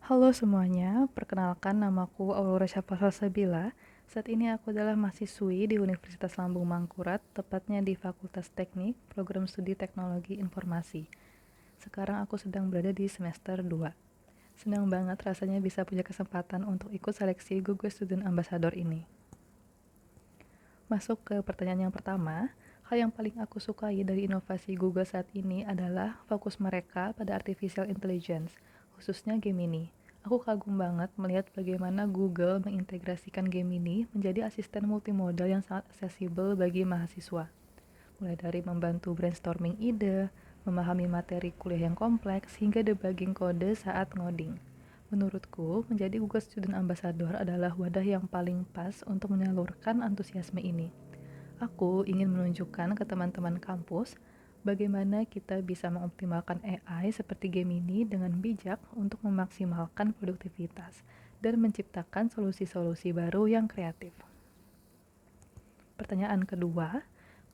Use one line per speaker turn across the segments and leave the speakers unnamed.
Halo semuanya, perkenalkan namaku Aurora Syafasabila. Saat ini aku adalah mahasiswi di Universitas Lambung Mangkurat, tepatnya di Fakultas Teknik, Program Studi Teknologi Informasi. Sekarang aku sedang berada di semester 2. Senang banget rasanya bisa punya kesempatan untuk ikut seleksi Google Student Ambassador ini. Masuk ke pertanyaan yang pertama, hal yang paling aku sukai dari inovasi Google saat ini adalah fokus mereka pada artificial intelligence, khususnya Gemini. Aku kagum banget melihat bagaimana Google mengintegrasikan Gemini menjadi asisten multimodal yang sangat aksesibel bagi mahasiswa. Mulai dari membantu brainstorming ide, memahami materi kuliah yang kompleks, hingga debugging kode saat ngoding. Menurutku, menjadi Google Student Ambassador adalah wadah yang paling pas untuk menyalurkan antusiasme ini. Aku ingin menunjukkan ke teman-teman kampus bagaimana kita bisa mengoptimalkan AI seperti Gemini dengan bijak untuk memaksimalkan produktivitas dan menciptakan solusi-solusi baru yang kreatif. Pertanyaan kedua,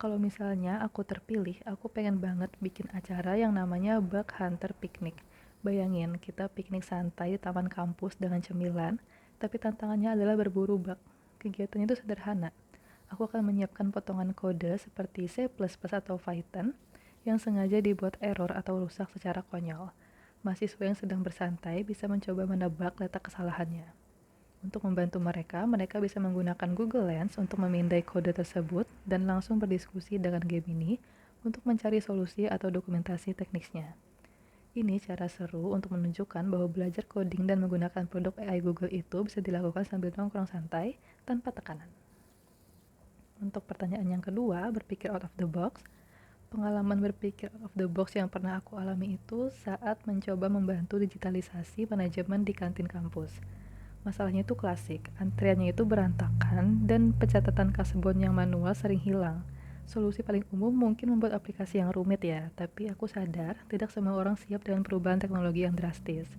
kalau misalnya aku terpilih, aku pengen banget bikin acara yang namanya Bug Hunter Picnic. Bayangin, kita piknik santai di taman kampus dengan cemilan, tapi tantangannya adalah berburu bug. Kegiatannya itu sederhana. Aku akan menyiapkan potongan kode seperti C++ atau Python yang sengaja dibuat error atau rusak secara konyol. Mahasiswa yang sedang bersantai bisa mencoba menebak letak kesalahannya. Untuk membantu mereka, mereka bisa menggunakan Google Lens untuk memindai kode tersebut dan langsung berdiskusi dengan Gemini untuk mencari solusi atau dokumentasi teknisnya. Ini cara seru untuk menunjukkan bahwa belajar coding dan menggunakan produk AI Google itu bisa dilakukan sambil nongkrong santai tanpa tekanan. Untuk pertanyaan yang kedua, berpikir out of the box. Pengalaman berpikir out of the box yang pernah aku alami itu saat mencoba membantu digitalisasi manajemen di kantin kampus. Masalahnya itu klasik, antriannya itu berantakan dan pencatatan kasbon yang manual sering hilang. Solusi paling umum mungkin membuat aplikasi yang rumit ya, tapi aku sadar tidak semua orang siap dengan perubahan teknologi yang drastis.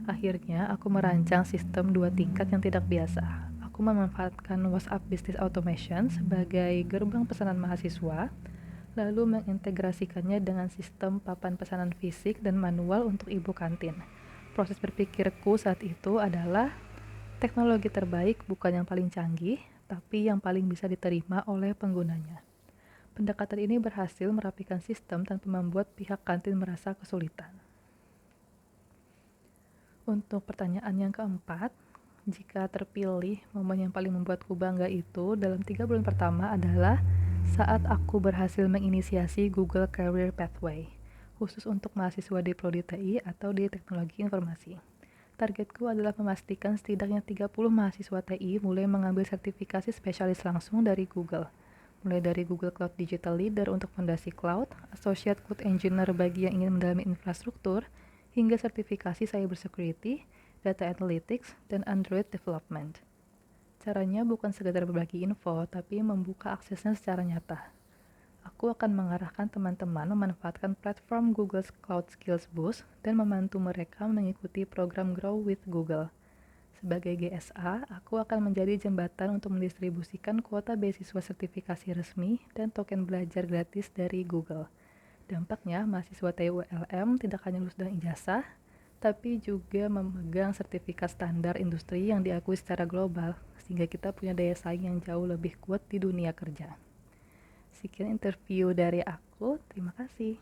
Akhirnya, aku merancang sistem dua tingkat yang tidak biasa. Aku memanfaatkan WhatsApp Business Automation sebagai gerbang pesanan mahasiswa, lalu mengintegrasikannya dengan sistem papan pesanan fisik dan manual untuk ibu kantin. Proses berpikirku saat itu adalah teknologi terbaik bukan yang paling canggih, tapi yang paling bisa diterima oleh penggunanya. Pendekatan ini berhasil merapikan sistem tanpa membuat pihak kantin merasa kesulitan. Untuk pertanyaan yang keempat, jika terpilih, momen yang paling membuatku bangga itu dalam 3 bulan pertama adalah saat aku berhasil menginisiasi Google Career Pathway, khusus untuk mahasiswa di Prodi TI atau di Teknologi Informasi. Targetku adalah memastikan setidaknya 30 mahasiswa TI mulai mengambil sertifikasi spesialis langsung dari Google. Mulai dari Google Cloud Digital Leader untuk fondasi cloud, Associate Cloud Engineer bagi yang ingin mendalami infrastruktur, hingga sertifikasi cybersecurity, data analytics, dan Android development. Caranya bukan sekedar berbagi info, tapi membuka aksesnya secara nyata. Aku akan mengarahkan teman-teman memanfaatkan platform Google Cloud Skills Boost dan membantu mereka mengikuti program Grow with Google. Sebagai GSA, aku akan menjadi jembatan untuk mendistribusikan kuota beasiswa sertifikasi resmi dan token belajar gratis dari Google. Dampaknya, mahasiswa TULM tidak hanya lulus dengan ijazah, tapi juga memegang sertifikat standar industri yang diakui secara global, sehingga kita punya daya saing yang jauh lebih kuat di dunia kerja. Sekian interview dari aku, terima kasih.